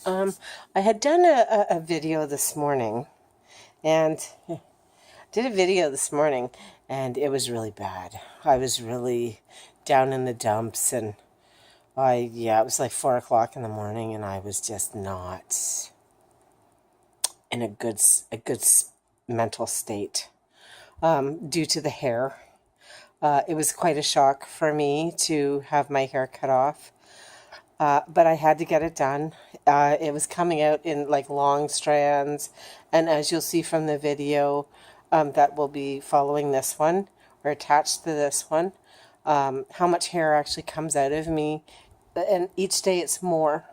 I had done a video this morning, and did a video this morning, and it was really bad. I was really down in the dumps, and it was like 4 o'clock in the morning, and I was just not in a good mental state, due to the hair. It was quite a shock for me to have my hair cut off. But I had to get it done. It was coming out in like long strands, and as you'll see from the video that will be following this one or attached to this one, how much hair actually comes out of me, and each day it's more.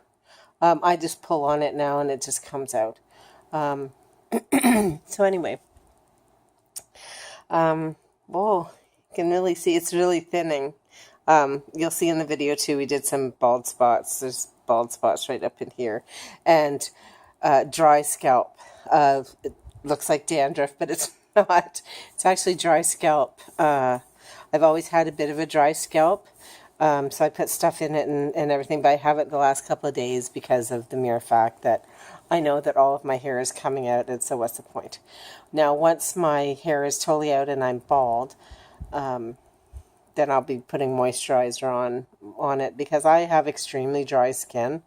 I just pull on it now and it just comes out. So anyway, whoa, you can really see it's really thinning. You'll see in the video too, we did some bald spots. There's bald spots right up in here. And dry scalp. It looks like dandruff, but it's not. It's actually dry scalp. I've always had a bit of a dry scalp. So I put stuff in it and everything, but I haven't the last couple of days because of the mere fact that I know that all of my hair is coming out, and so what's the point? Now, once my hair is totally out and I'm bald, then I'll be putting moisturizer on it, because I have extremely dry skin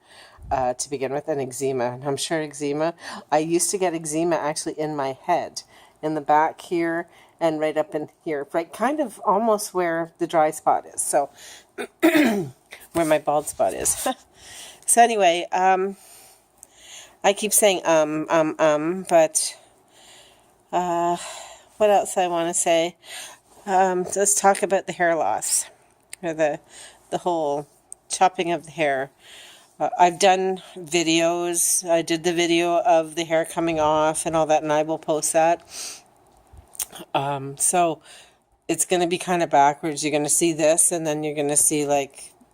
to begin with, and eczema. And I'm sure eczema, I used to get eczema actually in my head, in the back here, and right up in here, right kind of almost where the dry spot is. So, where my bald spot is. So anyway, I keep saying but what else I want to say? Let's talk about the hair loss, or the whole chopping of the hair. I've done videos. I did the video of the hair coming off and all that, and I will post that. So it's going to be kind of backwards. You're going to see this, and then you're going to see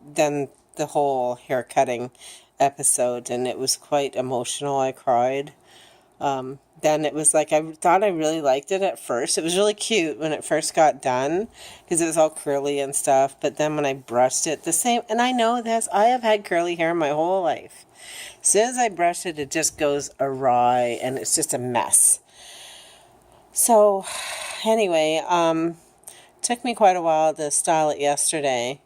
then the whole hair cutting episode, and it was quite emotional. I cried. Then it was like, I thought I really liked it at first. It was really cute when it first got done, because it was all curly and stuff. But then when I brushed it, the same, and I know this, I have had curly hair my whole life. As soon as I brush it, it just goes awry, and it's just a mess. So anyway, took me quite a while to style it yesterday,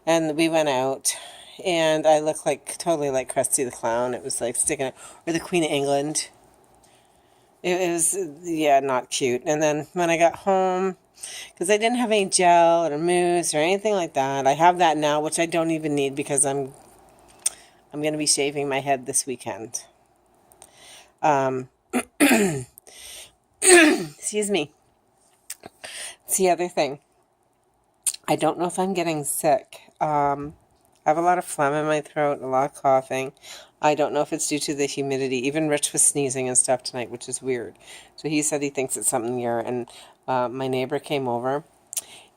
and we went out, and I looked totally like Krusty the Clown. It was like sticking out, or the Queen of England. It was, not cute. And then when I got home, because I didn't have any gel or mousse or anything like that. I have that now, which I don't even need, because I'm going to be shaving my head this weekend. Excuse me. It's the other thing. I don't know if I'm getting sick. I have a lot of phlegm in my throat, a lot of coughing. I don't know if it's due to the humidity. Even Rich was sneezing and stuff tonight, which is weird. So he said he thinks it's something here. And my neighbor came over,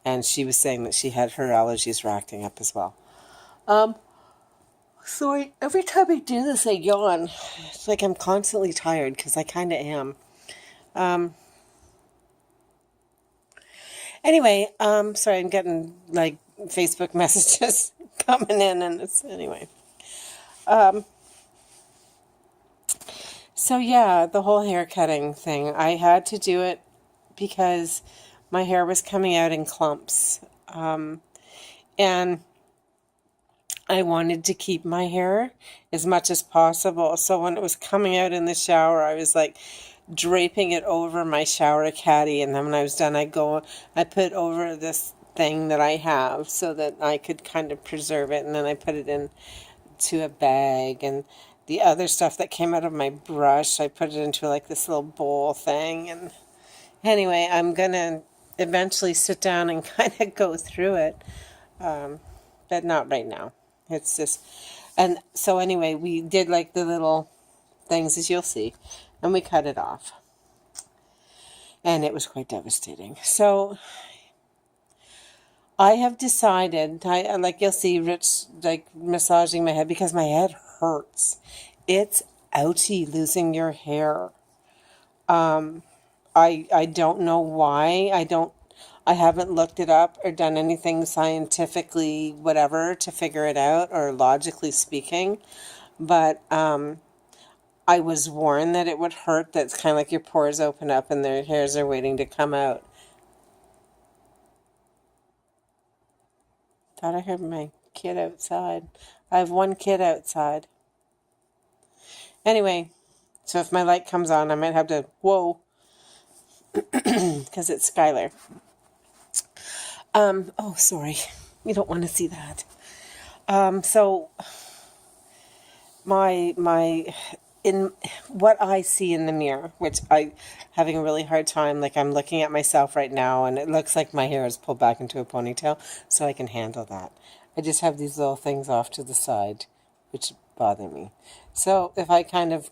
and she was saying that she had her allergies were acting up as well. So every time I do this, I yawn. It's like I'm constantly tired, because I kind of am. Anyway, sorry, I'm getting Facebook messages coming in, and it's anyway. So yeah, the whole hair cutting thing, I had to do it because my hair was coming out in clumps, and I wanted to keep my hair as much as possible. So when it was coming out in the shower, I was like draping it over my shower caddy, and then when I was done, I put over this thing that I have so that I could kind of preserve it, and then I put it into a bag, and the other stuff that came out of my brush, I put it into this little bowl thing. And anyway, I'm gonna eventually sit down and kind of go through it, but not right now. It's just, and so anyway, we did the little things, as you'll see, and we cut it off, and it was quite devastating. So I have decided, you'll see Rich massaging my head, because my head hurts. It's ouchy losing your hair. I don't know why. I haven't looked it up or done anything scientifically, whatever, to figure it out, or logically speaking. but I was warned that it would hurt. That's kind of like your pores open up and their hairs are waiting to come out. Thought I heard my kid outside. I have one kid outside. Anyway, so if my light comes on, I might have to, whoa, because it's Skylar. Oh, sorry. You don't want to see that. So in what I see in the mirror, which I having a really hard time, like I'm looking at myself right now and it looks like my hair is pulled back into a ponytail, so I can handle that. I just have these little things off to the side which bother me. So if I kind of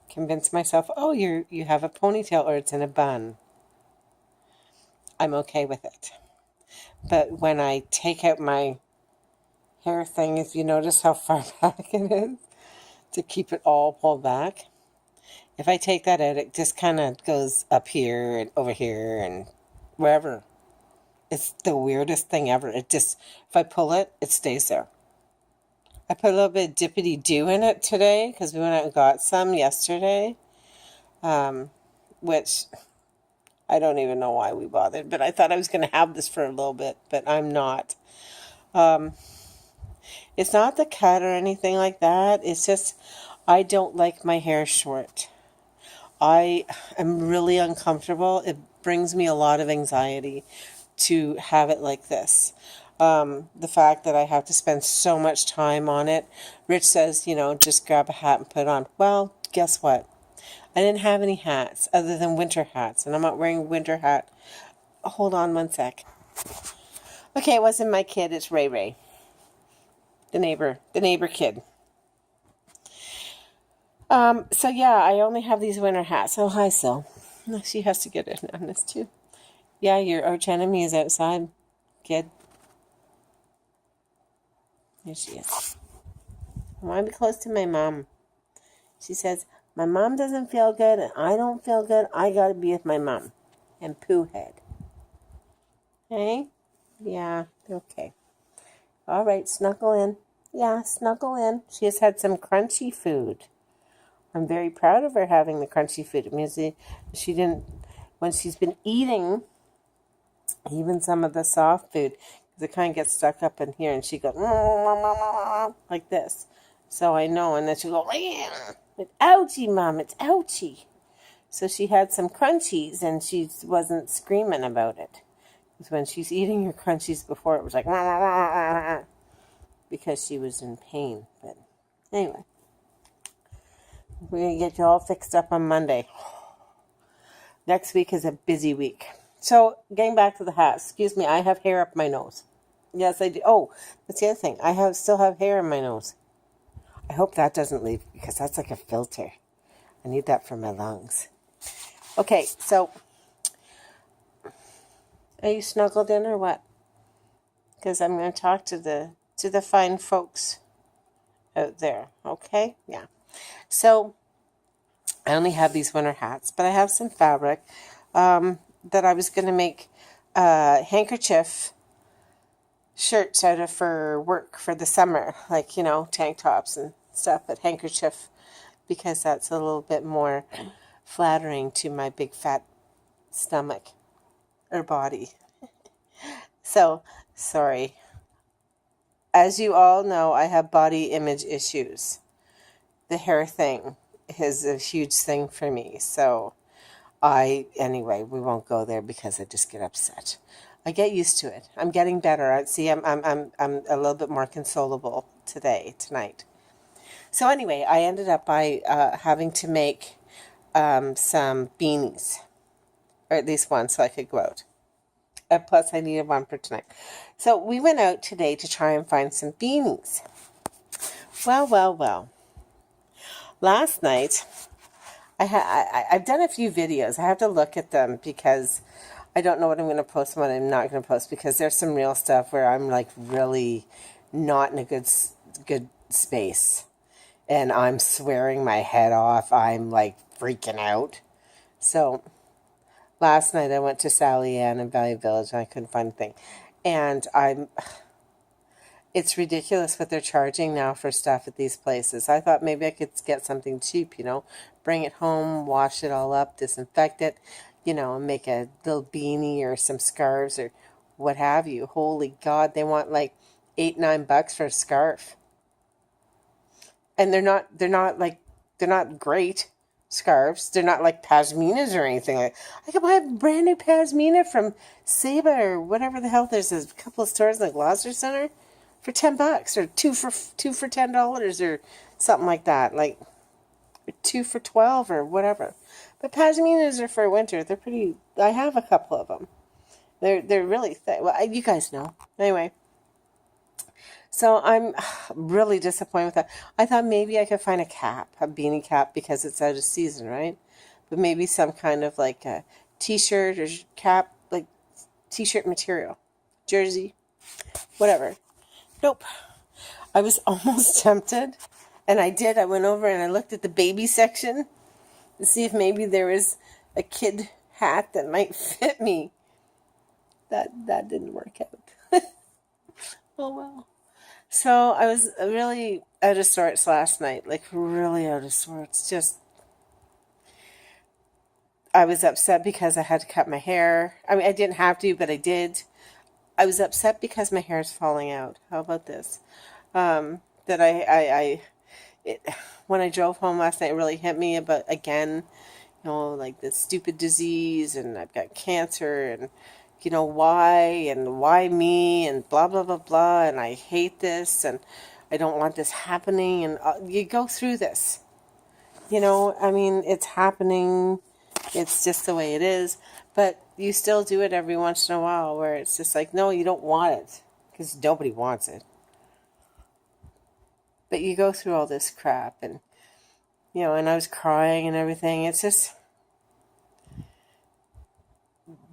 convince myself, oh, you have a ponytail or it's in a bun, I'm okay with it. But when I take out my hair thing, if you notice how far back it is, to keep it all pulled back, if I take that out, it just kind of goes up here and over here and wherever. It's the weirdest thing ever. It just, if I pull it, it stays there. I put a little bit of dippity-doo in it today because we went out and got some yesterday, which I don't even know why we bothered, but I thought I was going to have this for a little bit, but I'm not. It's not the cut or anything like that. It's just I don't like my hair short. I am really uncomfortable. It brings me a lot of anxiety to have it like this. The fact that I have to spend so much time on it. Rich says, just grab a hat and put it on. Well, guess what? I didn't have any hats other than winter hats, and I'm not wearing a winter hat. Hold on one sec. Okay, it wasn't my kid. It's Ray Ray, the neighbor kid. So yeah, I only have these winter hats. Oh, hi, Sil. She has to get in on this too. Yeah, your arch enemy is outside, kid. Here she is. I want to be close to my mom. She says, my mom doesn't feel good and I don't feel good. I got to be with my mom. And poo head. Hey? Yeah, okay. All right, snuggle in. Yeah, snuggle in. She has had some crunchy food. I'm very proud of her having the crunchy food. It means she didn't, when she's been eating even some of the soft food, because it kind of gets stuck up in here, and she goes like this. So I know, and then she goes, it's ouchie, Mom, it's ouchie. So she had some crunchies, and she wasn't screaming about it. Because when she's eating her crunchies before, it was like, because she was in pain. But anyway. We're going to get you all fixed up on Monday. Next week is a busy week. So, getting back to the hat. Excuse me, I have hair up my nose. Yes, I do. Oh, that's the other thing. I still have hair in my nose. I hope that doesn't leave because that's like a filter. I need that for my lungs. Okay, so are you snuggled in or what? Because I'm going to talk to the fine folks out there. Okay? Yeah. So, I only have these winter hats, but I have some fabric that I was going to make handkerchief shirts out of for work for the summer, like, tank tops and stuff, but handkerchief, because that's a little bit more flattering to my big fat stomach or body. So, sorry. As you all know, I have body image issues. The hair thing is a huge thing for me. So anyway, we won't go there because I just get upset. I get used to it. I'm getting better. I'm a little bit more consolable tonight. So anyway, I ended up by having to make some beanies, or at least one, so I could go out. Plus, I needed one for tonight. So we went out today to try and find some beanies. Well. Last night, I've done a few videos. I have to look at them because I don't know what I'm going to post and what I'm not going to post, because there's some real stuff where I'm like really not in a good space. And I'm swearing my head off. I'm like freaking out. So last night I went to Sally Ann in Valley Village and I couldn't find a thing. And It's ridiculous what they're charging now for stuff at these places. I thought maybe I could get something cheap, bring it home, wash it all up, disinfect it, and make a little beanie or some scarves or what have you. Holy God, they want like $8-9 for a scarf. And they're not great scarves. They're not like pashminas or anything. Like, I could buy a brand new pashmina from Saba or whatever the hell. There's a couple of stores in the Gloucester Center for $10 or two for $10 or something like that. Like 2 for $12 or whatever. But pashminas are for winter. They're pretty. I have a couple of them. They're really thick. Well, you guys know. Anyway. So I'm really disappointed with that. I thought maybe I could find a beanie cap, because it's out of season, right? But maybe some kind of like a t-shirt or cap, like t-shirt material, jersey, whatever. Nope. I was almost tempted, and I did. I went over and I looked at the baby section to see if maybe there was a kid hat that might fit me. That didn't work out. Oh well. So I was really out of sorts last night, like really out of sorts. Just, I was upset because I had to cut my hair. I mean, I didn't have to, but I did. I was upset because my hair is falling out. How about this? When I drove home last night, it really hit me about, again, like this stupid disease, and I've got cancer, and why me, and blah, blah, blah, blah, and I hate this, and I don't want this happening, and you go through this, I mean, it's happening, it's just the way it is, but you still do it every once in a while, where it's just like, no, you don't want it, because nobody wants it, but you go through all this crap, and, and I was crying and everything. It's just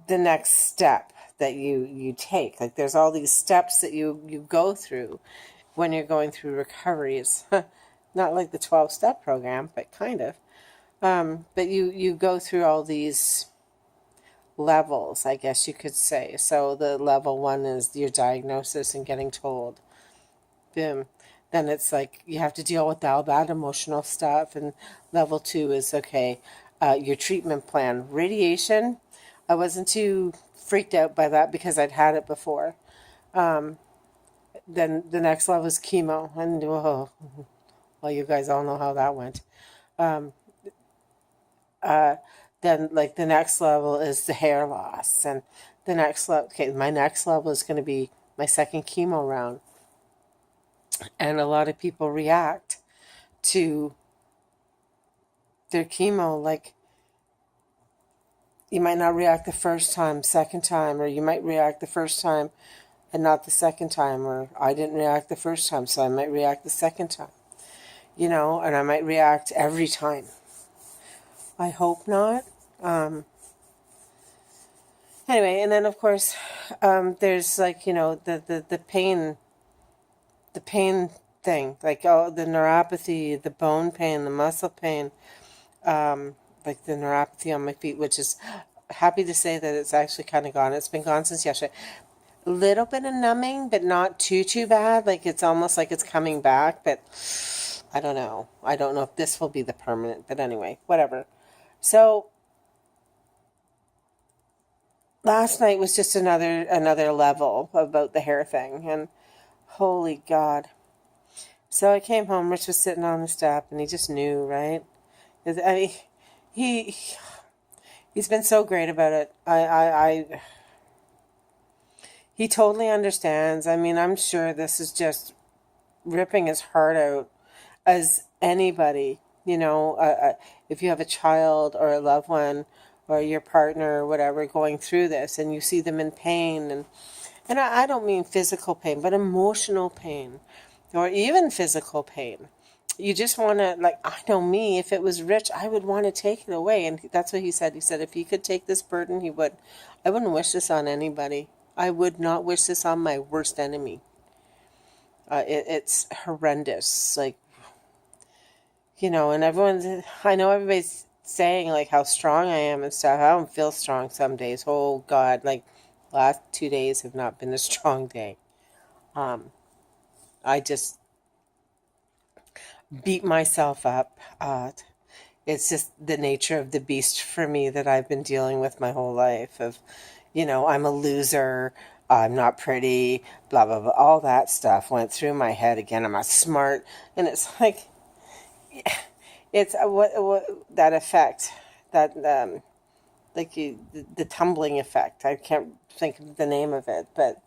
the next step that you take. Like, there's all these steps that you go through when you're going through recovery. It's not like the 12-step program, but kind of. But you go through all these levels, I guess you could say. So the level 1 is your diagnosis and getting told. Boom. Then it's like you have to deal with all that emotional stuff. And level 2 is, okay, your treatment plan. Radiation, I wasn't too freaked out by that because I'd had it before. Then the next level is chemo. And well, you guys all know how that went. Then like the next level is the hair loss. And the next level, okay, my next level is going to be my second chemo round. And a lot of people react to their chemo like, you might not react the first time, second time, or you might react the first time and not the second time, or I didn't react the first time, so I might react the second time, and I might react every time. I hope not. Anyway, and then of course, there's like, the pain thing, like, the neuropathy, the bone pain, the muscle pain, like the neuropathy on my feet, which is happy to say that it's actually kind of gone. It's been gone since yesterday. A little bit of numbing, but not too bad. Like, it's almost like it's coming back, but I don't know. I don't know if this will be the permanent, but anyway, whatever. So last night was just another level about the hair thing, and holy God. So I came home, Rich was sitting on the step, and he just knew, right? I mean, he's been so great about it. He totally understands. I mean, I'm sure this is just ripping his heart out as anybody, if you have a child or a loved one or your partner or whatever going through this, and you see them in pain, and I don't mean physical pain, but emotional pain, or even physical pain. You just want to, like, I know me, if it was Rich, I would want to take it away. And that's what he said. He said if he could take this burden, he would. I wouldn't wish this on anybody. I would not wish this on my worst enemy. It's horrendous. Like, and I know everybody's saying, like, how strong I am and stuff. I don't feel strong some days. Oh, God. Like, last 2 days have not been a strong day. I just beat myself up. It's just the nature of the beast for me that I've been dealing with my whole life of, I'm a loser, I'm not pretty, blah, blah, blah. All that stuff went through my head again. I'm not smart. And it's like, it's what that effect, that, like the tumbling effect. I can't think of the name of it, but,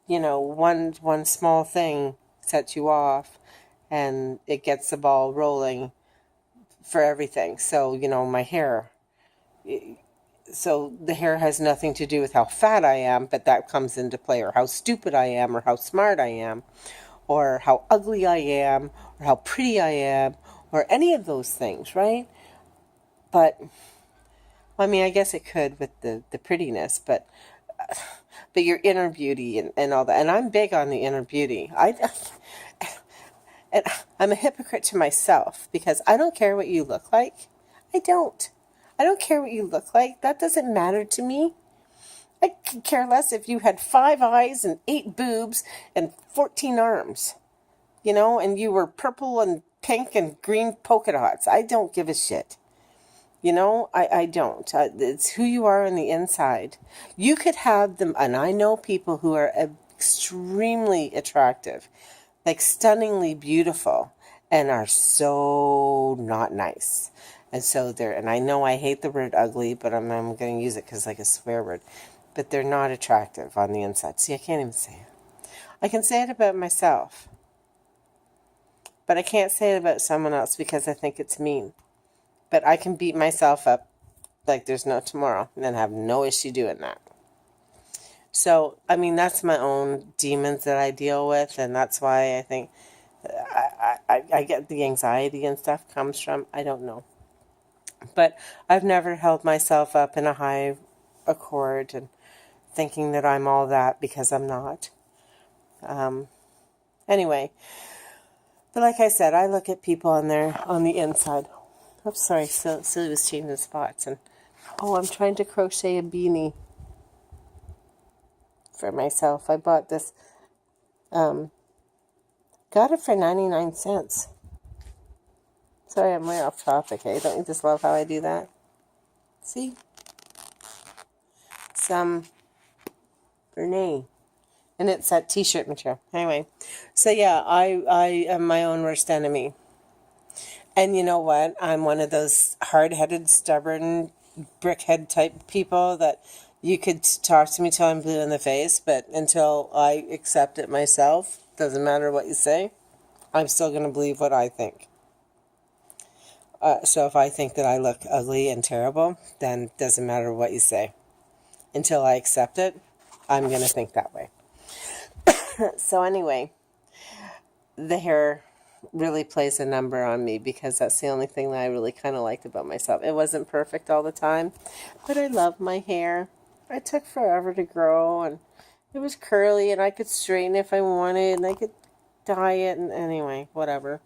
one small thing sets you off and it gets the ball rolling for everything. So, my hair. So the hair has nothing to do with how fat I am, but that comes into play, or how stupid I am, or how smart I am, or how ugly I am, or how pretty I am, or any of those things, right? But, I mean, I guess it could with the prettiness, but your inner beauty and all that. And I'm big on the inner beauty. And I'm a hypocrite to myself because I don't care what you look like. I don't. I don't care what you look like. That doesn't matter to me. I could care less if you had 5 eyes and 8 boobs and 14 arms, and you were purple and pink and green polka dots. I don't give a shit. I don't. It's who you are on the inside. You could have them, and I know people who are extremely attractive, like stunningly beautiful, and are so not nice. And so and I know I hate the word ugly, but I'm going to use it because it's like a swear word. But they're not attractive on the inside. See, I can't even say it. I can say it about myself, but I can't say it about someone else because I think it's mean. But I can beat myself up like there's no tomorrow and have no issue doing that. So, I mean, that's my own demons that I deal with, and that's why I think I get the anxiety and stuff comes from. I don't know. But I've never held myself up in a high accord and thinking that I'm all that because I'm not. Anyway, but like I said, I look at people on the inside. Oops, sorry, Silly was changing spots. And I'm trying to crochet a beanie for myself. I bought this, got it for 99 cents. Sorry, I'm way off topic, hey? Don't you just love how I do that? See? Some Bernay. And it's that t-shirt material. Anyway, so yeah, I am my own worst enemy. And you know what? I'm one of those hard-headed, stubborn, brickhead type people that you could talk to me till I'm blue in the face, but until I accept it myself, doesn't matter what you say, I'm still going to believe what I think. So if I think that I look ugly and terrible, then it doesn't matter what you say. Until I accept it, I'm going to think that way. So anyway, the hair really plays a number on me because that's the only thing that I really kind of liked about myself. It wasn't perfect all the time, but I love my hair. It took forever to grow, and it was curly, and I could straighten if I wanted, and I could dye it, and anyway, whatever.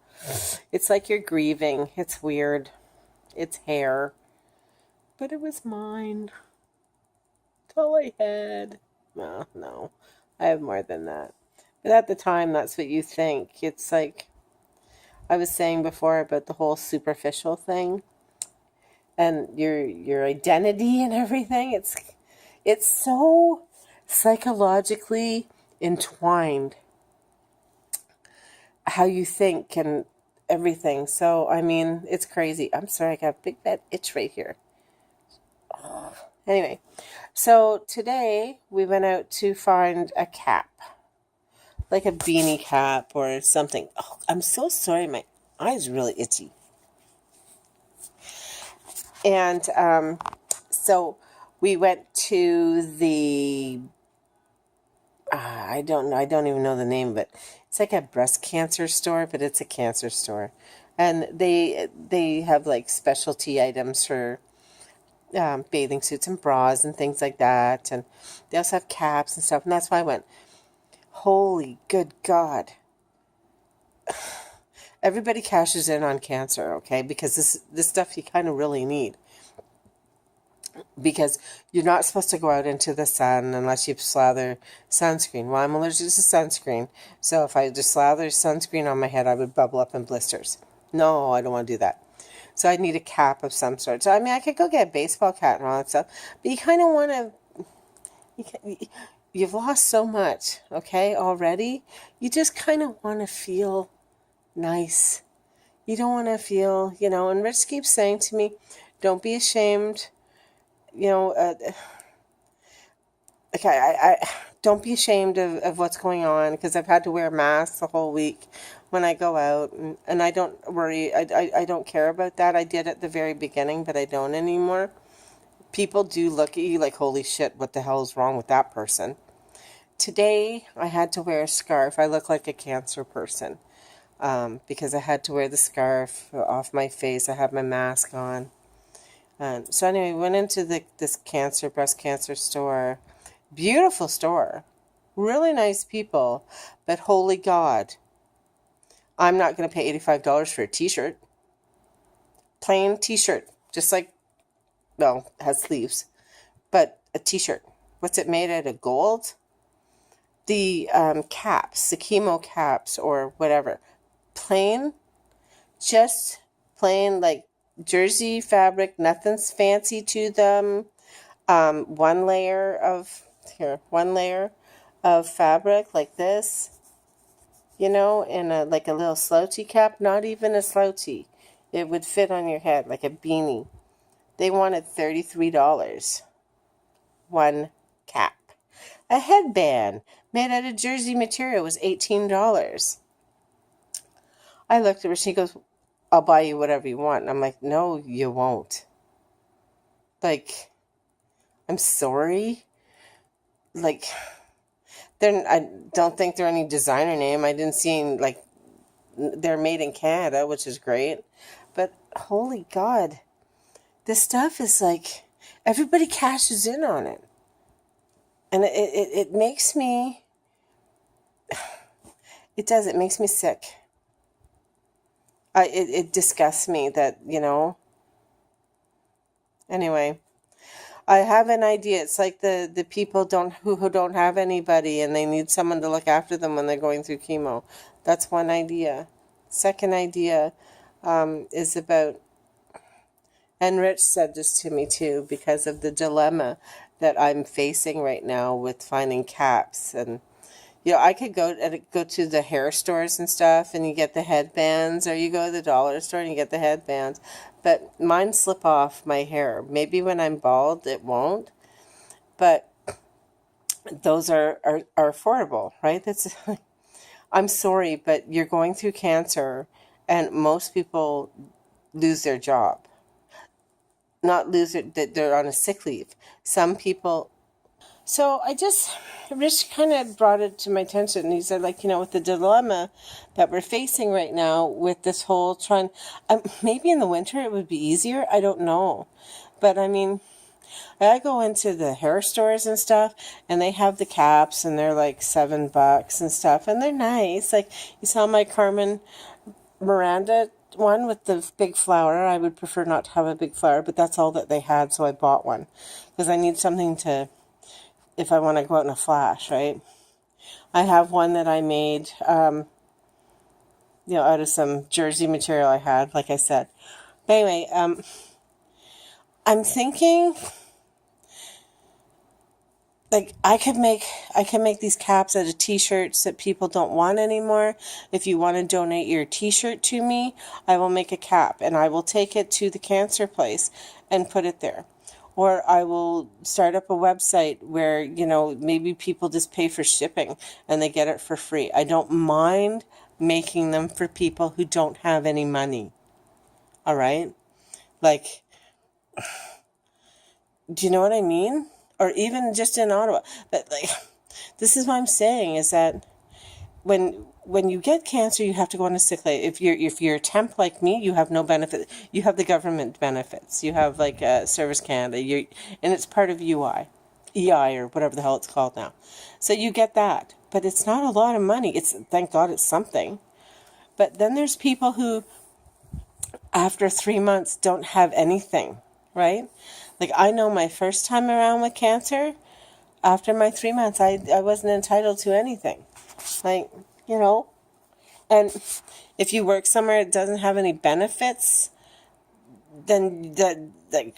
It's like you're grieving. It's weird. It's hair. But it was mine. It's all I had. Well, no. I have more than that. But at the time, that's what you think. It's like I was saying before about the whole superficial thing and your identity and everything. It's so psychologically entwined how you think and everything. So, I mean, it's crazy. I'm sorry, I got a big bad itch right here. Anyway, so today we went out to find a cap, like a beanie cap or something. Oh, I'm so sorry, my eye's really itchy. And so we went to the, I don't know, I don't even know the name, but it's like a breast cancer store, but it's a cancer store. And they have like specialty items for bathing suits and bras and things like that. And they also have caps and stuff. And that's why I went, holy good God. Everybody cashes in on cancer, okay? Because this stuff you kind of really need. because you're not supposed to go out into the sun unless you slather sunscreen. Well, I'm allergic to sunscreen, so if I just slather sunscreen on my head, I would bubble up in blisters. No, I don't want to do that. So I need a cap of some sort. So, I mean, I could go get a baseball cap and all that stuff, but you kind of want to, you've lost so much, okay, already. You just kind of want to feel nice. You don't want to feel, and Rich keeps saying to me, don't be ashamed, okay, I don't be ashamed of what's going on, because I've had to wear masks the whole week when I go out, and I don't worry, I don't care about that. I did at the very beginning, but I don't anymore. People do look at you like, holy shit, what the hell is wrong with that person? Today, I had to wear a scarf. I look like a cancer person, because I had to wear the scarf off my face. I had my mask on. So anyway, we went into this breast cancer store. Beautiful store. Really nice people. But holy God, I'm not going to pay $85 for a t-shirt. Plain t-shirt. Just like, well, it has sleeves. But a t-shirt. What's it made out of? Gold? The caps, the chemo caps or whatever. Plain. Just plain, like jersey fabric. Nothing's fancy to them. One layer of fabric like this, in like a little slouchy cap. Not even a slouchy. It would fit on your head like a beanie. They wanted $33. One cap. A headband made out of jersey material was $18. I looked at her, she goes, I'll buy you whatever you want. And I'm like, no, you won't. Like, I'm sorry. Like, I don't think they're any designer name. I didn't see any, like, they're made in Canada, which is great. But holy God, this stuff is like, everybody cashes in on it. And it makes me, it makes me sick. It disgusts me that, Anyway, I have an idea. It's like the people who don't have anybody and they need someone to look after them when they're going through chemo. That's one idea. Second idea is about, and Rich said this to me too, because of the dilemma that I'm facing right now with finding caps. And I could go to the hair stores and stuff, and you get the headbands, or you go to the dollar store and you get the headbands. But mine slip off my hair. Maybe when I'm bald, it won't. But those are affordable, right? I'm sorry, but you're going through cancer, and most people lose their job. Not lose it, that they're on a sick leave. Some people. So Rich kind of brought it to my attention, and he said, like, with the dilemma that we're facing right now with this whole maybe in the winter it would be easier. I don't know. But I mean, I go into the hair stores and stuff, and they have the caps, and they're like $7 and stuff, and they're nice. Like, you saw my Carmen Miranda one with the big flower. I would prefer not to have a big flower, but that's all that they had, so I bought one because I need something to, if I want to go out in a flash, right? I have one that I made, out of some jersey material I had, like I said. But anyway, I'm thinking, like, I can make these caps out of t-shirts that people don't want anymore. If you want to donate your t-shirt to me, I will make a cap, and I will take it to the cancer place and put it there. Or I will start up a website where, maybe people just pay for shipping and they get it for free. I don't mind making them for people who don't have any money. All right? Like, do you know what I mean? Or even just in Ottawa. But, like, this is what I'm saying, is that when you get cancer, you have to go on a sick leave. If you're a temp like me, you have no benefit. You have the government benefits. You have like Service Canada. And it's part of EI or whatever the hell it's called now. So you get that, but it's not a lot of money. Thank God it's something. But then there's people who, after 3 months, don't have anything, right? Like, I know my first time around with cancer, after my 3 months, I wasn't entitled to anything. Like, you know, and if you work somewhere that doesn't have any benefits, then that, like,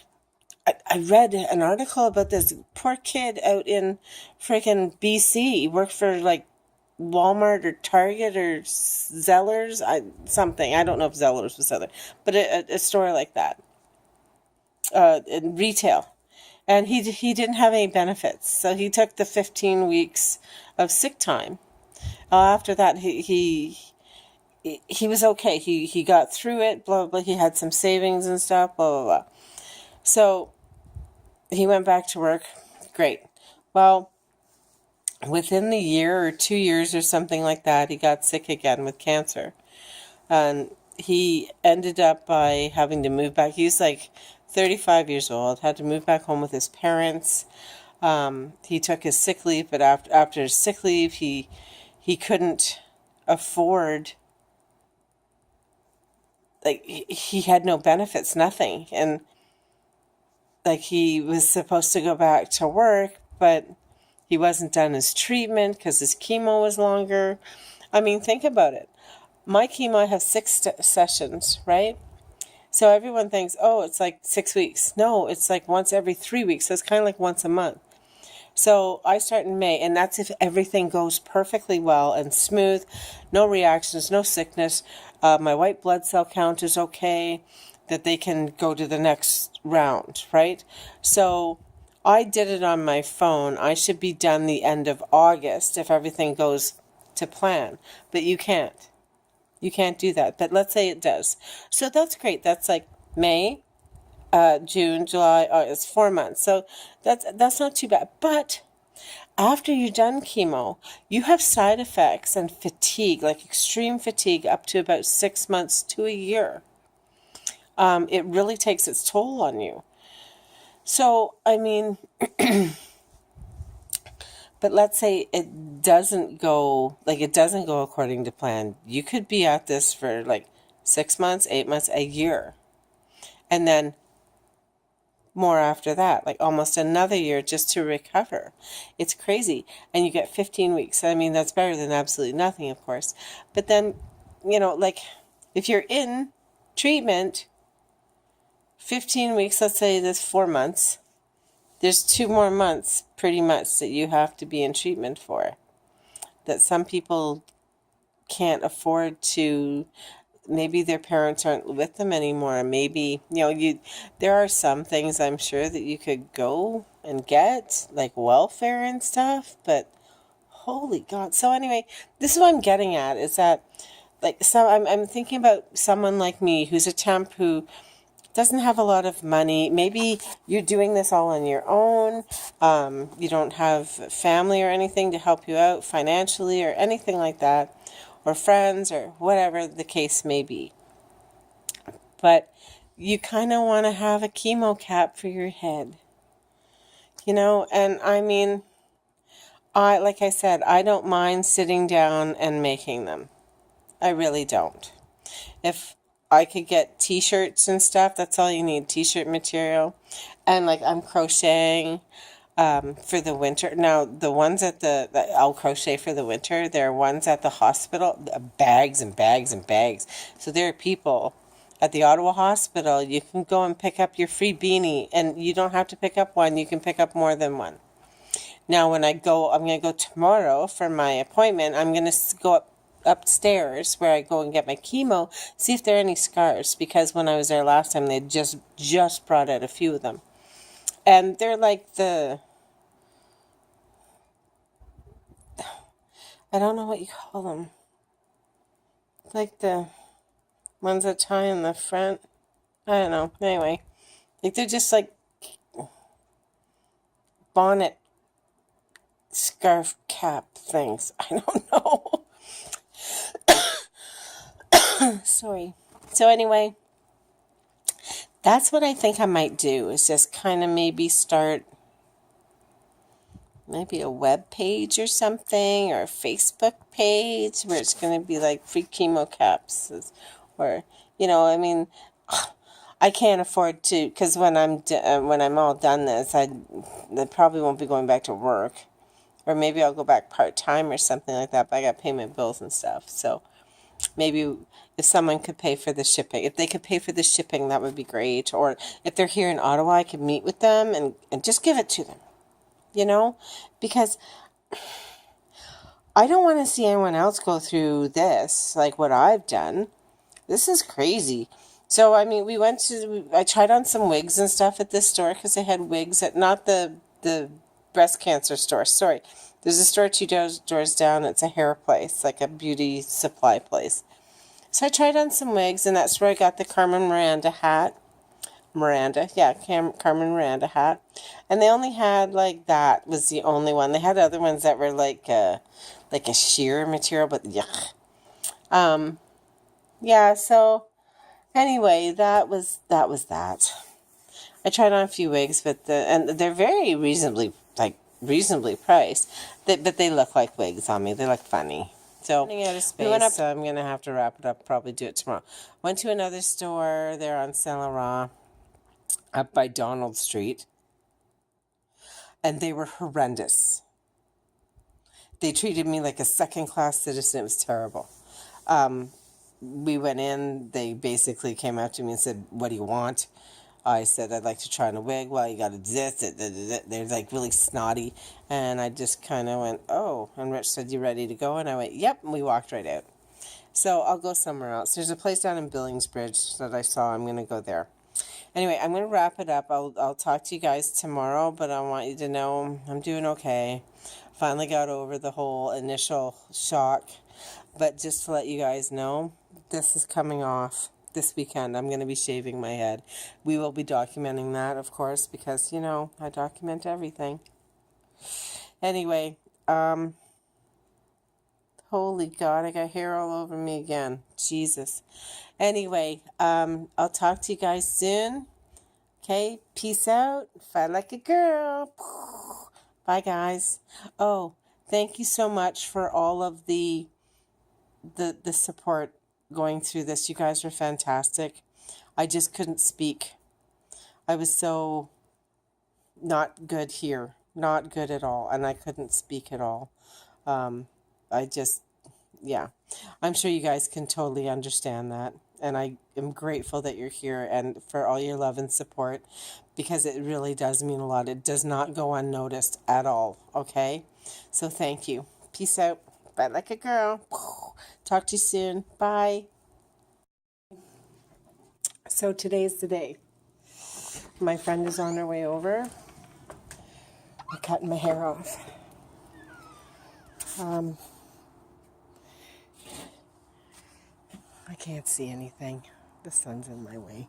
I read an article about this poor kid out in freaking BC. He worked for like Walmart or Target or Zellers, something. I don't know if Zellers was Zellers, but a store like that, in retail. And he didn't have any benefits, so he took the 15 weeks of sick time. After that, he was okay. He got through it. Blah blah blah. He had some savings and stuff. Blah blah blah. So he went back to work. Great. Well, within the year or 2 years or something like that, he got sick again with cancer. And he ended up by having to move back. He was like 35 years old, had to move back home with his parents. He took his sick leave, but after his sick leave, he couldn't afford, like, he had no benefits, nothing. And like, he was supposed to go back to work, but he wasn't done his treatment because his chemo was longer. I mean, think about it. My chemo, I have 6 sessions, right? So everyone thinks, oh, it's like 6 weeks. No, it's like once every 3 weeks. So it's kind of like once a month. So I start in May, and that's if everything goes perfectly well and smooth, no reactions, no sickness. My white blood cell count is okay, that they can go to the next round, right? So I did it on my phone. I should be done the end of August if everything goes to plan, but you can't. You can't do that, but let's say it does. So that's great. That's like May, June, July, it's 4 months. So that's not too bad. But after you're done chemo, you have side effects and fatigue, like extreme fatigue, up to about 6 months to a year. It really takes its toll on you. So, I mean, but let's say it doesn't go according to plan. You could be at this for like 6 months, 8 months, a year. And then more after that, like almost another year just to recover. It's crazy. And you get 15 weeks. I mean, that's better than absolutely nothing, of course. But then, like, if you're in treatment, 15 weeks, let's say that's 4 months, there's 2 more months pretty much that you have to be in treatment for, that some people can't afford to. Maybe their parents aren't with them anymore. Maybe, there are some things I'm sure that you could go and get, like welfare and stuff, but holy God. So anyway, this is what I'm getting at, is that, like, I'm thinking about someone like me who's a temp who doesn't have a lot of money. Maybe you're doing this all on your own. You don't have family or anything to help you out financially or anything like that, or friends, or whatever the case may be. But you kind of want to have a chemo cap for your head, and I mean, like I said, I don't mind sitting down and making them. I really don't. If I could get t-shirts and stuff, that's all you need, t-shirt material. And like, I'm crocheting for the winter. Now, the ones that I'll crochet for the winter, there are ones at the hospital, bags and bags and bags. So there are people at the Ottawa Hospital, you can go and pick up your free beanie, and you don't have to pick up one, you can pick up more than one. Now, I'm going to go tomorrow for my appointment. I'm going to go upstairs where I go and get my chemo, see if there are any scars, because when I was there last time, they just brought out a few of them. And they're like I don't know what you call them. Like the ones that tie in the front. I don't know. Anyway, like, they're just like bonnet scarf cap things. I don't know. Sorry. So anyway, that's what I think I might do, is just kind of maybe start maybe a web page or something, or a Facebook page where it's going to be like free chemo caps, or, I mean, I can't afford to, because when I'm all done this, I probably won't be going back to work, or maybe I'll go back part-time or something like that. But I got to pay my bills and stuff, so maybe if someone could pay for the shipping, if they could pay for the shipping, that would be great. Or if they're here in Ottawa, I could meet with them and just give it to them, you know, because I don't want to see anyone else go through this, like what I've done. This is crazy. So, I mean, I tried on some wigs and stuff at this store because they had wigs at, not the breast cancer store, sorry. There's a store two doors down. It's a hair place, like a beauty supply place. So I tried on some wigs, and that's where I got the Carmen Miranda hat. Carmen Miranda hat. And they only had, like, that was the only one. They had other ones that were like a sheer material, but yuck. Yeah, so anyway, that was that. I tried on a few wigs, but they're very reasonably priced. But they look like wigs on me. They look funny. So running out of space, so I'm gonna have to wrap it up. Probably do it tomorrow. Went to another store there on Saint Laurent, up by Donald Street, and they were horrendous. They treated me like a second-class citizen. It was terrible. We went in. They basically came up to me and said, "What do you want?" I said, "I'd like to try on a wig." "Well, you got to do this." They're like really snotty. And I just kind of went, "Oh." And Rich said, "You ready to go?" And I went, "Yep." And we walked right out. So I'll go somewhere else. There's a place down in Billingsbridge that I saw. I'm going to go there. Anyway, I'm going to wrap it up. I'll talk to you guys tomorrow, but I want you to know I'm doing okay. Finally got over the whole initial shock. But just to let you guys know, this is coming off this weekend. I'm going to be shaving my head. We will be documenting that, of course, because, you know, I document everything. Anyway, holy God, I got hair all over me again. Jesus. Anyway, I'll talk to you guys soon. Okay, peace out. Fight like a girl. Bye, guys. Oh, thank you so much for all of the support going through this. You guys were fantastic. I just couldn't speak. I was so not good here. Not good at all. And I couldn't speak at all. I just, yeah. I'm sure you guys can totally understand that. And I am grateful that you're here and for all your love and support, because it really does mean a lot. It does not go unnoticed at all, okay? So thank you. Peace out. Bye like a girl. Talk to you soon. Bye. So today's the day. My friend is on her way over. I'm cutting my hair off. I can't see anything. The sun's in my way.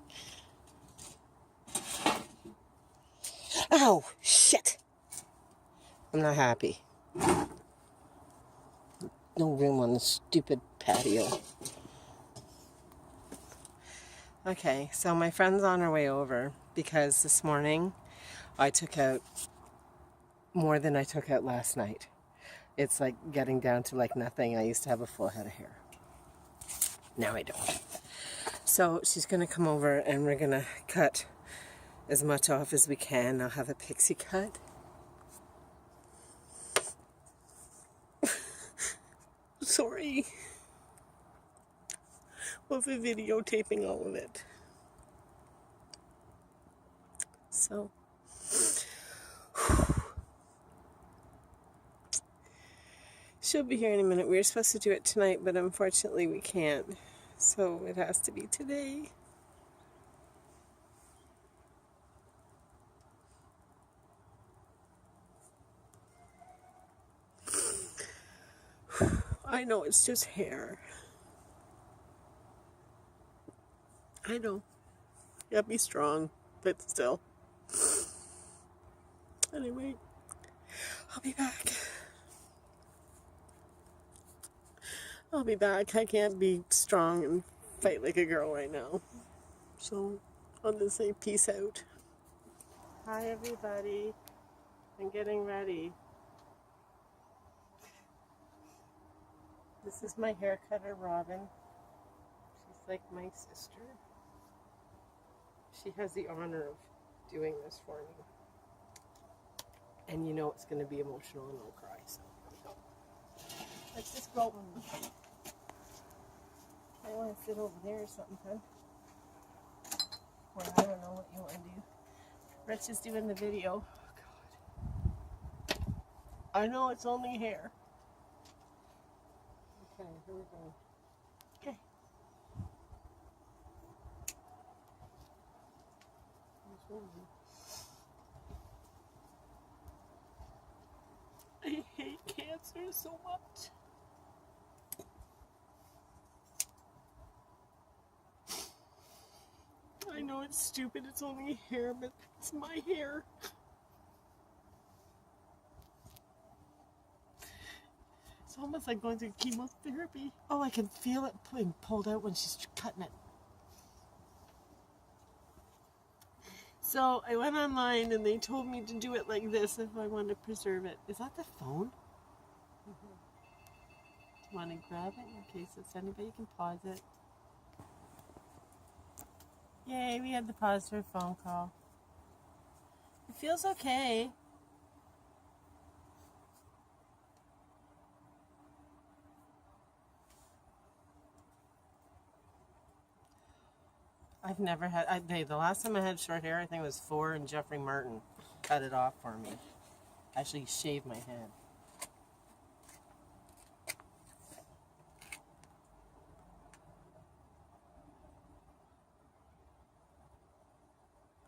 Oh, shit. I'm not happy. No room on the stupid patio. Okay, so my friend's on her way over because this morning I took out more than I took out last night. It's like getting down to like nothing. I used to have a full head of hair. Now I don't. So she's going to come over and we're going to cut as much off as we can. I'll have a pixie cut. Sorry. We'll be videotaping all of it. So, she'll be here in a minute. We were supposed to do it tonight, but unfortunately we can't. So it has to be today. I know it's just hair. I know. You gotta be strong, but still. Anyway, I'll be back. I'll be back. I can't be strong and fight like a girl right now. So, I'll just say peace out. Hi, everybody. I'm getting ready. This is my hair cutter, Robin. She's like my sister. She has the honor of doing this for me. And you know it's going to be emotional and I'll cry. So let's just go. I want to sit over there or something, huh? Or I don't know what you want to do. Rich is doing the video. Oh, God. I know it's only hair. Okay, here we go. Okay. I hate cancer so much. I know it's stupid, it's only hair, but it's my hair. It's almost like going through chemotherapy. Oh, I can feel it being pulled out when she's cutting it. So I went online and they told me to do it like this if I want to preserve it. Is that the phone? Mm-hmm. Do you want to grab it in case it's anybody? You can pause it. Yay, we had to pause for a phone call. It feels okay. I've never had, the last time I had short hair, I think it was 4 and Jeffrey Martin cut it off for me. Actually shaved my head.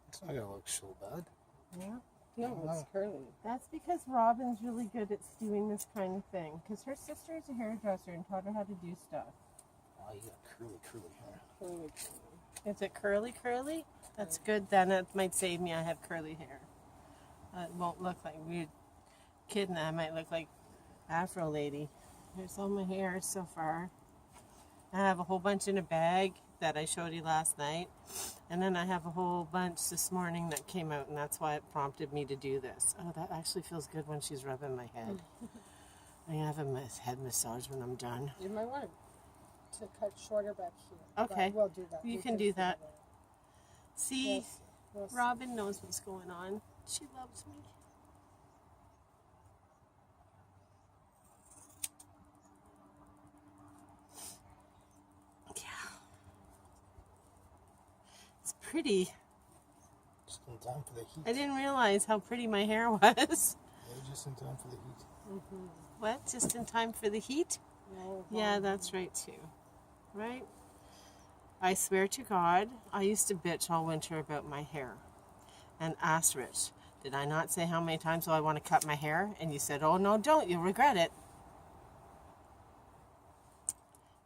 It's not gonna look so bad. Yeah. No, it's curly. That's because Robin's really good at doing this kind of thing. Because her sister is a hairdresser and taught her how to do stuff. Oh, you got curly hair. Curly. Is it curly? That's good. Then it might save me. I have curly hair. It won't look like weird kid, and I might look like Afro lady. Here's all my hair so far. I have a whole bunch in a bag that I showed you last night, and then I have a whole bunch this morning that came out, and that's why it prompted me to do this. Oh, that actually feels good when she's rubbing my head. I'm gonna have a head massage when I'm done. You might want to cut shorter back here. Okay, we'll do that. you can do that. See, we'll see. Robin knows what's going on. She loves me. Pretty. Just in time for the heat. I didn't realize how pretty my hair was. Yeah, just in time for the heat. Mm-hmm. What? Just in time for the heat? No, yeah, that's right too. Right? I swear to God, I used to bitch all winter about my hair and asked Rich, did I not say how many times do I want to cut my hair? And you said, oh no, don't. You'll regret it.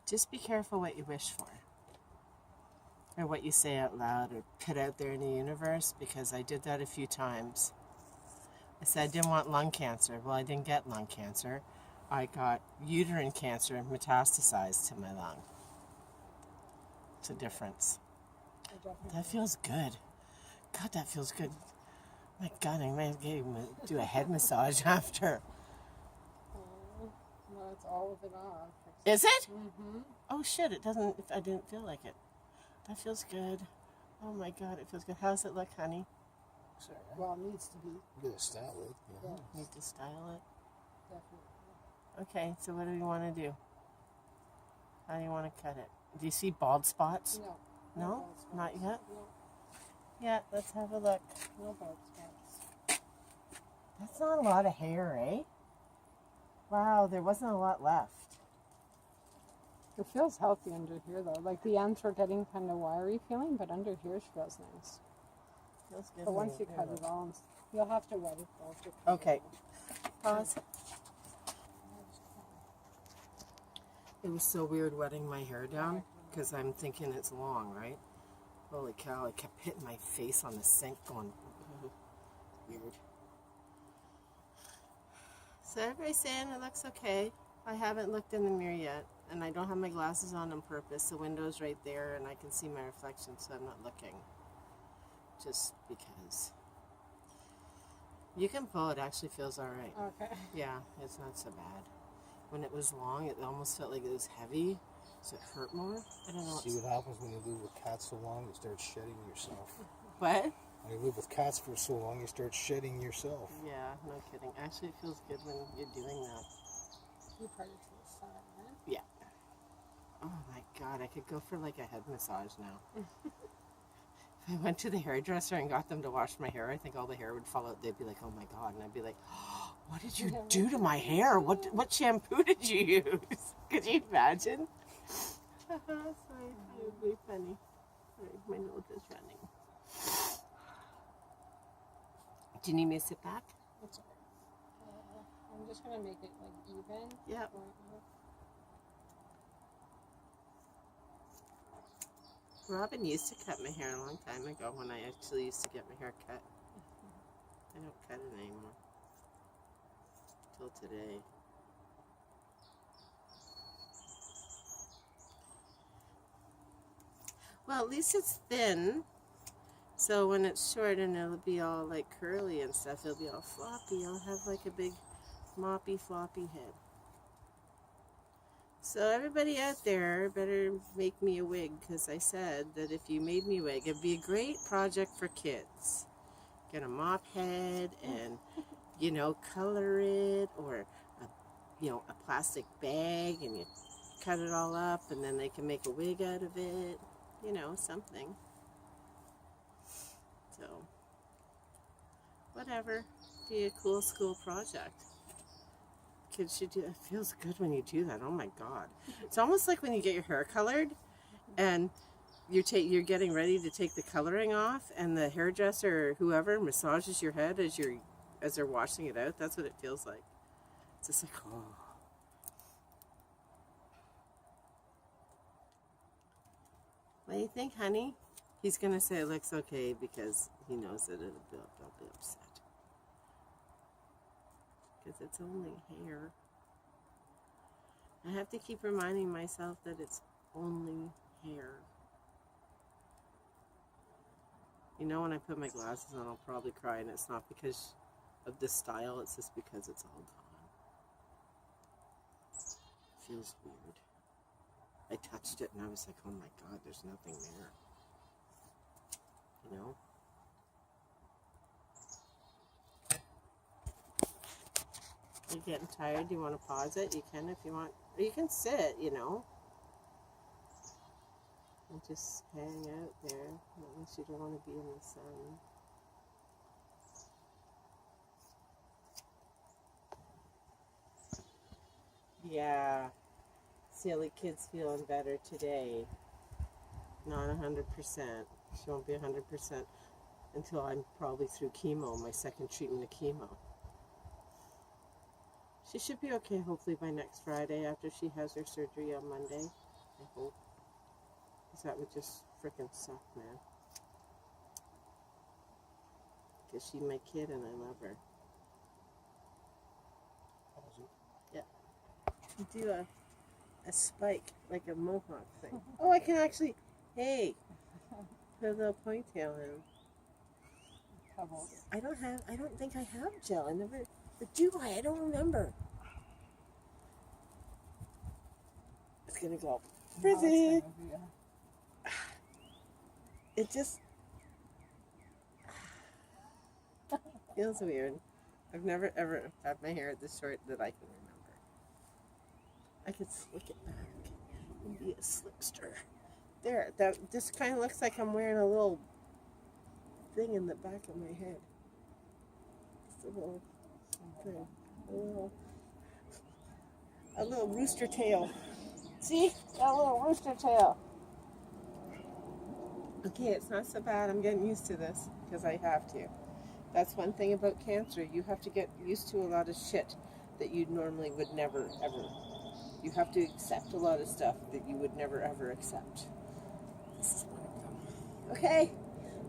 Just be careful what you wish for. Or what you say out loud or put out there in the universe, because I did that a few times. I said I didn't want lung cancer. Well, I didn't get lung cancer. I got uterine cancer metastasized to my lung. It's a difference. That feels good. God, that feels good. My God, I might do a head massage after. No, it's all of it off. Is it? Mm-hmm. Oh shit, it doesn't, I didn't feel like it. That feels good. Oh my God, it feels good. How's it look, honey? Sorry. Well, it needs to be. You gotta style it. Yeah. Need to style it. Definitely. Okay, so what do we want to do? How do you want to cut it? Do you see bald spots? No. No? bald spots. Not yet? No. Yeah, let's have a look. No bald spots. That's not a lot of hair, eh? Wow, there wasn't a lot left. It feels healthy under here, though. Like the ends were getting kind of wiry feeling, but under here it feels nice. Feels good. But once you cut it all, you'll have to wet it though. Okay. Pause. It was so weird wetting my hair down because I'm thinking it's long, right? Holy cow, I kept hitting my face on the sink going, weird. So everybody's saying it looks okay. I haven't looked in the mirror yet, and I don't have my glasses on purpose. The window's right there, and I can see my reflection, so I'm not looking. Just because. You can pull, it actually feels alright. Okay. Yeah, it's not so bad. When it was long, it almost felt like it was heavy, so it hurt more. I don't know. See what happens when you leave a cat so long, you start shedding yourself. What? When you live with cats for so long, you start shedding yourself. Yeah, no kidding. Actually, it feels good when you're doing that. You probably feel sad, man. Yeah. Oh my god, I could go for like a head massage now. If I went to the hairdresser and got them to wash my hair, I think all the hair would fall out. They'd be like, "Oh my god," and I'd be like, oh, "What did you do to my hair? What shampoo did you use?" Could you imagine? Sorry, it would be funny. Sorry, my nose is running. Do you need me to sit back? It's alright. I'm just gonna make it like even. Yeah. Robin used to cut my hair a long time ago when I actually used to get my hair cut. I don't cut it anymore. Till today. Well, at least it's thin. So when it's short and it'll be all like curly and stuff, it'll be all floppy. I'll have like a big moppy floppy head. So everybody out there better make me a wig, because I said that if you made me a wig, it'd be a great project for kids. Get a mop head and, you know, color it, or a plastic bag, and you cut it all up, and then they can make a wig out of it. You know, something. So, whatever. Be a cool school project. Kids should do. It feels good when you do that. Oh my god! It's almost like when you get your hair colored, and you're getting ready to take the coloring off, and the hairdresser or whoever massages your head as they're washing it out. That's what it feels like. It's just like, oh. What do you think, honey? He's gonna say it looks okay because he knows that they'll be upset. Because it's only hair. I have to keep reminding myself that it's only hair. You know, when I put my glasses on, I'll probably cry, and it's not because of the style, it's just because it's all gone. It feels weird. I touched it and I was like, oh my god, there's nothing there. You know? You're getting tired, do you want to pause it? You can if you want. Or you can sit, you know. And just hang out there, unless you don't want to be in the sun. Yeah. Silly kid's feeling better today. Not 100%. She won't be 100% until I'm probably through chemo, my second treatment of chemo. She should be okay, hopefully, by next Friday after she has her surgery on Monday. I hope. Because that would just frickin' suck, man. Because she's my kid and I love her. Yeah. You do a spike, like a mohawk thing. Oh, I can actually, hey, put a little ponytail in. Pebbles. I don't think I have gel. I never, or do I? I don't remember. It's gonna go. Frizzy. It just feels weird. I've never ever had my hair this short that I can remember. I could slick it back and be a slickster. There, this kind of looks like I'm wearing a little thing in the back of my head. Just a little thing. A little rooster tail. See? Got a little rooster tail. Okay, it's not so bad. I'm getting used to this because I have to. That's one thing about cancer. You have to get used to a lot of shit that you normally would never, ever. You have to accept a lot of stuff that you would never, ever accept. This is one of them. Okay,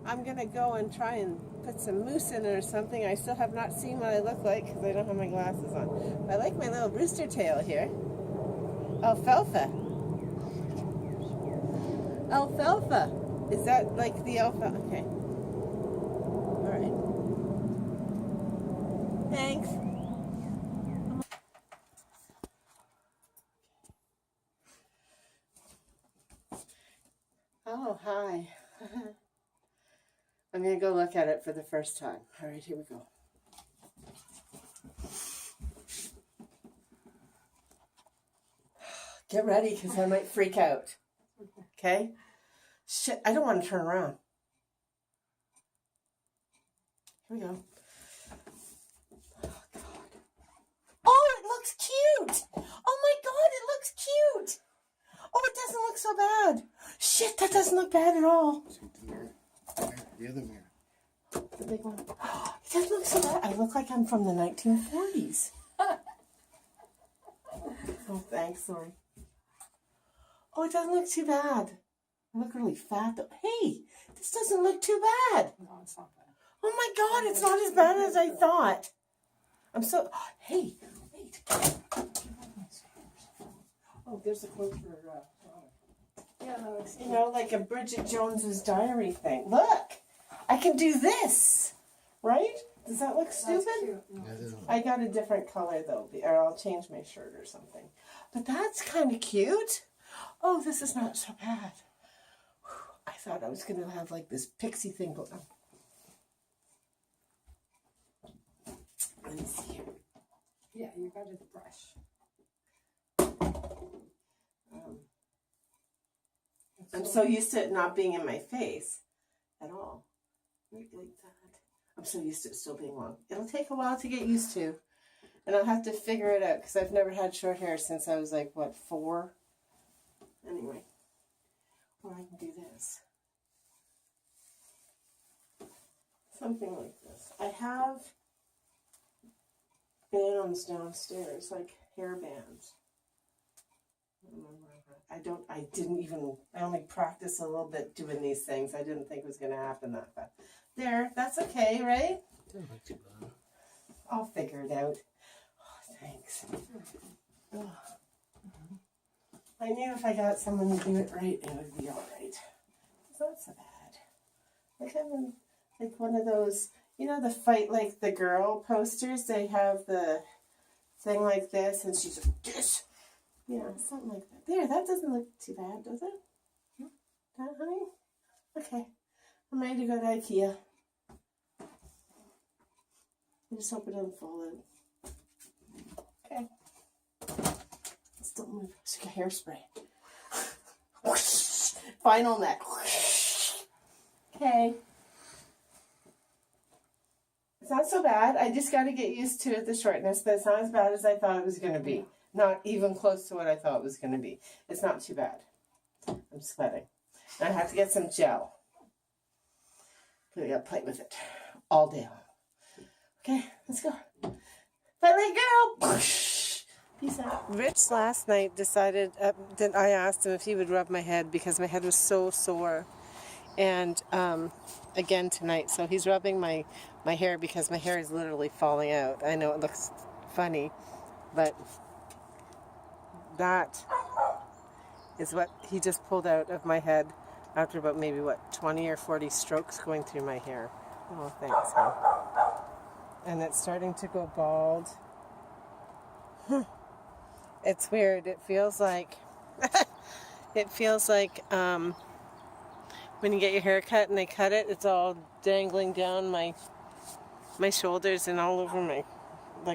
I'm going to go and try and put some mousse in it or something. I still have not seen what I look like because I don't have my glasses on. I like my little rooster tail here. Alfalfa. Alfalfa. Is that like the alfalfa? Okay. All right. Thanks. Oh, hi. I'm going to go look at it for the first time. All right, here we go. Get ready, because I might freak out. Okay? Shit, I don't want to turn around. Here we go. Oh, God. Oh, it looks cute! Oh, my God, it looks cute! Oh, it doesn't look so bad. Shit, that doesn't look bad at all. The other mirror. The big one. Oh, it doesn't look so bad. I look like I'm from the 1940s. Oh, thanks, sorry. Oh, it doesn't look too bad. I look really fat, though. Hey, this doesn't look too bad. No, it's not bad. Oh, my God, it's not as bad as I thought. I'm so... Oh, hey, wait. Oh, there's a quote for... Yeah, no, it's you know, like a Bridget Jones's Diary thing. Look, I can do this, right? Does that look stupid? cute. No, I got a different color though, or I'll change my shirt or something. But that's kind of cute. Oh, this is not so bad. Whew, I thought I was going to have like this pixie thing going on. Let me see here. yeah, you got a brush. I'm so used to it not being in my face at all. Like that. I'm so used to it still being long. It'll take a while to get used to. And I'll have to figure it out because I've never had short hair since I was like, what, 4? Anyway. Or I can do this. Something like this. I have bands downstairs, like hair bands. I only practiced a little bit doing these things. I didn't think it was going to happen that fast. There, that's okay, right? Doesn't look too bad. I'll figure it out. Oh, thanks. Oh. I knew if I got someone to do it right, it would be all right. It's not so bad. Like having like one of those, you know, the Fight Like the Girl posters. They have the thing like this, and she's like this. Yeah, something like that. There, that doesn't look too bad, does it? That, honey? Okay. I'm ready to go to IKEA. I just hope it doesn't fall out. Okay. Let's don't move. It's like a hairspray. Whoosh. Final neck. Whoosh. Okay. It's not so bad. I just got to get used to it, the shortness, but it's not as bad as I thought it was going to be. Not even close to what I thought it was going to be. It's not too bad. I'm sweating. And I have to get some gel. But I got to play with it all day long. Okay, let's go. Fight like a girl. Peace out. Rich last night decided that I asked him if he would rub my head because my head was so sore. And again tonight. So he's rubbing my hair because my hair is literally falling out. I know it looks funny, but that is what he just pulled out of my head after about maybe, 20 or 40 strokes going through my hair. Oh, thanks, hon. And it's starting to go bald. It's weird. It feels like... when you get your hair cut and they cut it, it's all dangling down my shoulders and all over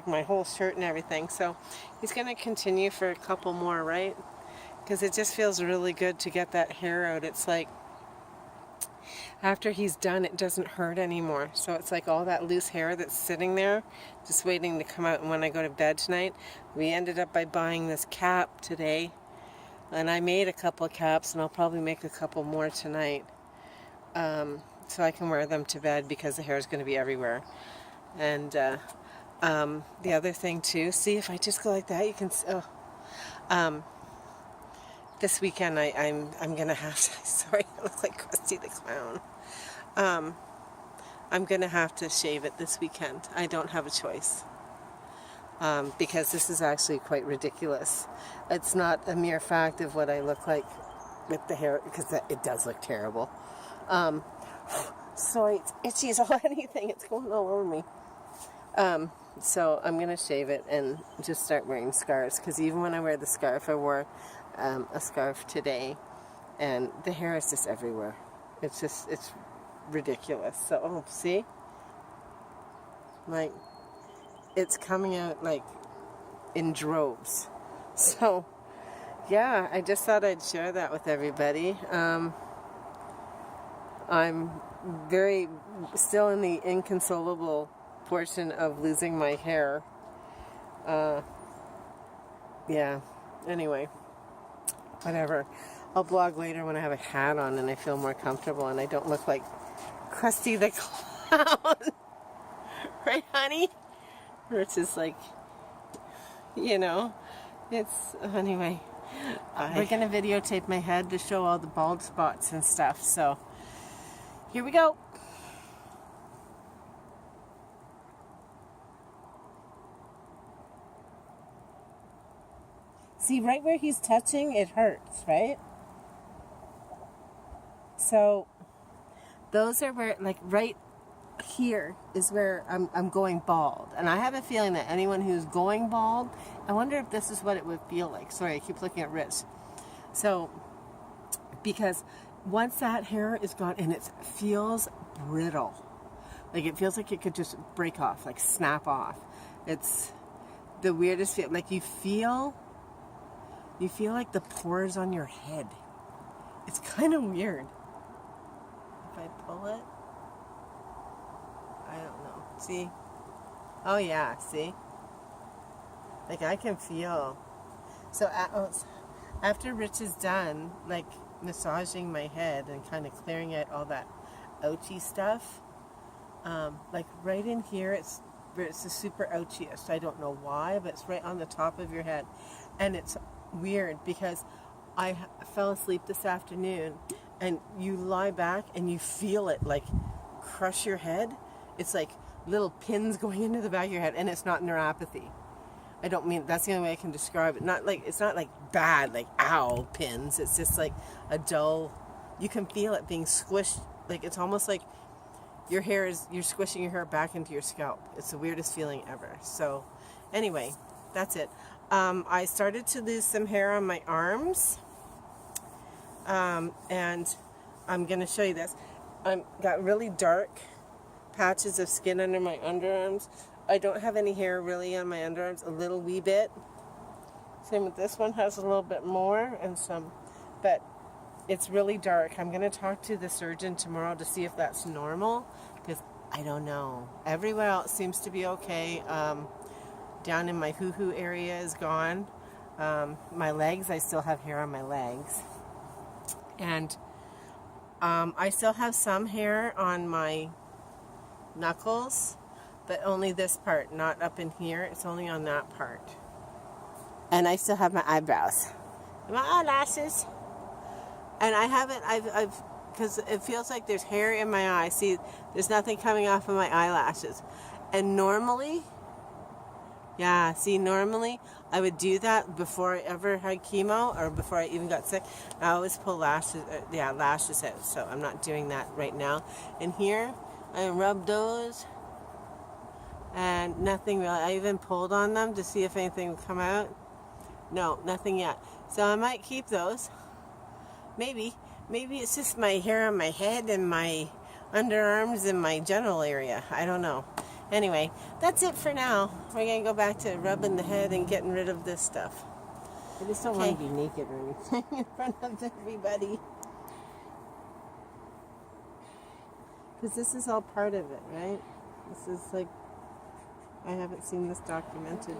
my whole shirt and everything. So he's going to continue for a couple more, right? Because it just feels really good to get that hair out. It's like after he's done, it doesn't hurt anymore. So it's like all that loose hair that's sitting there just waiting to come out. And when I go to bed tonight, we ended up by buying this cap today. And I made a couple of caps, and I'll probably make a couple more tonight. So I can wear them to bed because the hair is going to be everywhere. And the other thing too, see if I just go like that, you can see, this weekend I'm going to have to, sorry, I look like Krusty the Clown. I'm going to have to shave it this weekend. I don't have a choice. Because this is actually quite ridiculous. It's not a mere fact of what I look like with the hair, because it does look terrible. Sorry, it's itchy as all anything. It's going all over me. So I'm going to shave it and just start wearing scarves, because even when I wear the scarf, I wore a scarf today, and the hair is just everywhere. It's ridiculous. So, oh, see? Like, it's coming out, like, in droves. So, yeah, I just thought I'd share that with everybody. I'm still in the inconsolable portion of losing my hair. Yeah, anyway, whatever. I'll blog later when I have a hat on and I feel more comfortable and I don't look like Krusty the Clown. Right, honey? Which is like, you know, it's, anyway. We're going to videotape my head to show all the bald spots and stuff, so here we go. See, right where he's touching, it hurts, right? So, those are where, like, right here is where I'm going bald. And I have a feeling that anyone who's going bald, I wonder if this is what it would feel like. Sorry, I keep looking at Rich. So, because once that hair is gone, and it feels brittle. Like, it feels like it could just break off, like, snap off. It's the weirdest feel. Like, you feel like the pores on your head. It's kind of weird. If I pull it, I don't know. See? Oh yeah, see? Like, I can feel. So after Rich is done, like, massaging my head and kind of clearing out all that ouchy stuff, like right in here, it's the super ouchiest. I don't know why, but it's right on the top of your head. And it's weird because I fell asleep this afternoon and you lie back and you feel it like crush your head. It's like little pins going into the back of your head, and it's not neuropathy. I don't mean, that's the only way I can describe it. It's not like bad, like ow pins. It's just like a dull, you can feel it being squished. Like, it's almost like you're squishing your hair back into your scalp. It's the weirdest feeling ever. So anyway, that's it. I started to lose some hair on my arms. And I'm going to show you this. I've got really dark patches of skin under my underarms. I don't have any hair really on my underarms, a little wee bit. Same with this one, has a little bit more and some, but it's really dark. I'm going to talk to the surgeon tomorrow to see if that's normal, because I don't know. Everywhere else seems to be okay. Down in my hoo-hoo area is gone. My legs, I still have hair on my legs. And I still have some hair on my knuckles, but only this part, not up in here. It's only on that part. And I still have my eyebrows, my eyelashes. And I haven't, because it feels like there's hair in my eye. See, there's nothing coming off of my eyelashes. And normally, yeah, see, normally I would do that before I ever had chemo or before I even got sick. I always pull lashes out, so I'm not doing that right now. And here, I rub those, and nothing really. I even pulled on them to see if anything would come out. No, nothing yet. So I might keep those. Maybe it's just my hair on my head and my underarms and my genital area. I don't know. Anyway, that's it for now. We're going to go back to rubbing the head and getting rid of this stuff. I just don't want to be naked or anything in front of everybody. Because this is all part of it, right? This is like, I haven't seen this documented.